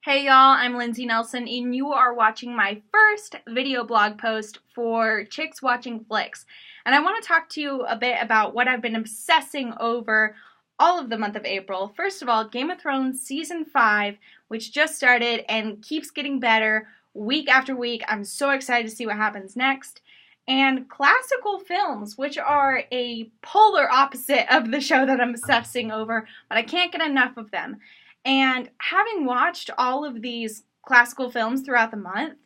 Hey y'all, I'm Lindsay Nelson and you are watching my first video blog post for Chicks Watching Flicks. And I want to talk to you a bit about what I've been obsessing over all of the month of April. First of all, Game of Thrones Season 5, which just started and keeps getting better week after week. I'm so excited to see what happens next. And classical films, which are a polar opposite of the show that I'm obsessing over, but I can't get enough of them. And having watched all of these classical films throughout the month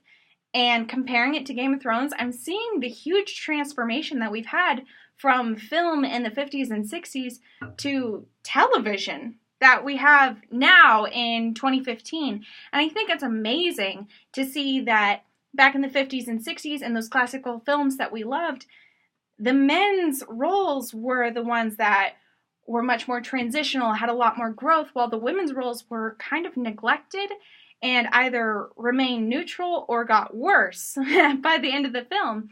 and comparing it to Game of Thrones, I'm seeing the huge transformation that we've had from film in the 50s and 60s to television that we have now in 2015. And I think it's amazing to see that back in the 50s and 60s in those classical films that we loved, the men's roles were the ones that were much more transitional, had a lot more growth, while the women's roles were kind of neglected and either remained neutral or got worse by the end of the film.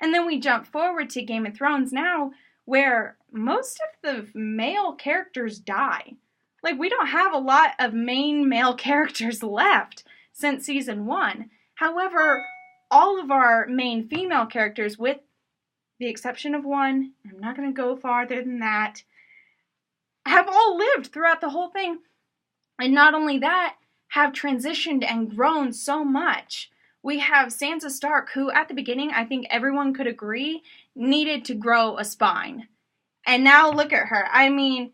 And then we jump forward to Game of Thrones now, where most of the male characters die. Like, we don't have a lot of main male characters left since season 1. However, all of our main female characters, with the exception of one, I'm not going to go farther than that, have all lived throughout the whole thing. And not only that, have transitioned and grown so much. We have Sansa Stark, who at the beginning, I think everyone could agree, needed to grow a spine. And now look at her. I mean,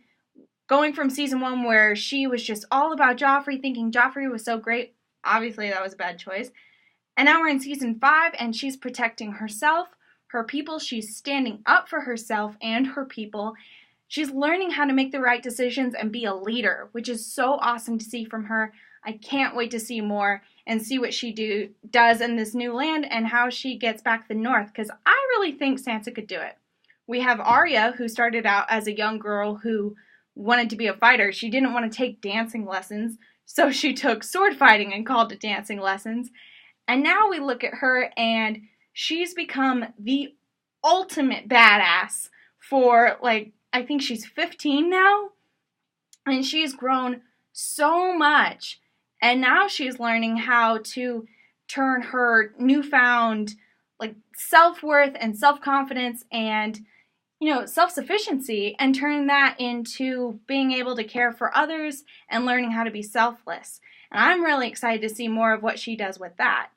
going from season 1 where she was just all about Joffrey, thinking Joffrey was so great. Obviously, that was a bad choice. And now we're in season 5, and she's protecting herself, her people. She's standing up for herself and her people. She's learning how to make the right decisions and be a leader, which is so awesome to see from her. I can't wait to see more and see what she does in this new land and how she gets back the north, because I really think Sansa could do it. We have Arya, who started out as a young girl who wanted to be a fighter. She didn't want to take dancing lessons, so she took sword fighting and called it dancing lessons. And now we look at her and she's become the ultimate badass for, like, I think she's 15 now, and she's grown so much, and now she's learning how to turn her newfound, like, self-worth and self-confidence and, self-sufficiency and turn that into being able to care for others and learning how to be selfless. And I'm really excited to see more of what she does with that.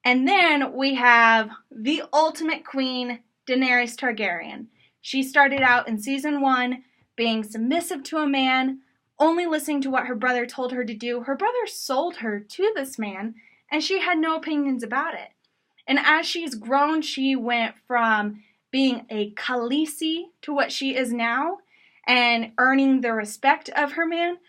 And then we have the ultimate queen, Daenerys Targaryen. She started out in season 1 being submissive to a man, only listening to what her brother told her to do. Her brother sold her to this man, and she had no opinions about it. And as she's grown, she went from being a Khaleesi to what she is now, and earning the respect of her man,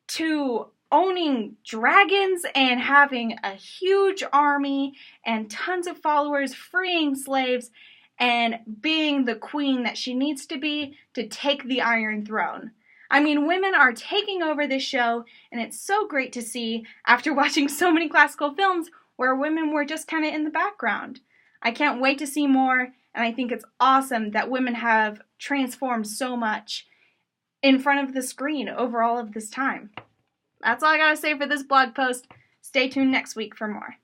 to owning dragons and having a huge army and tons of followers, freeing slaves, and being the queen that she needs to be to take the Iron Throne. I mean, women are taking over this show, and it's so great to see after watching so many classical films where women were just kind of in the background. I can't wait to see more, and I think it's awesome that women have transformed so much in front of the screen over all of this time. That's all I gotta say for this blog post. Stay tuned next week for more.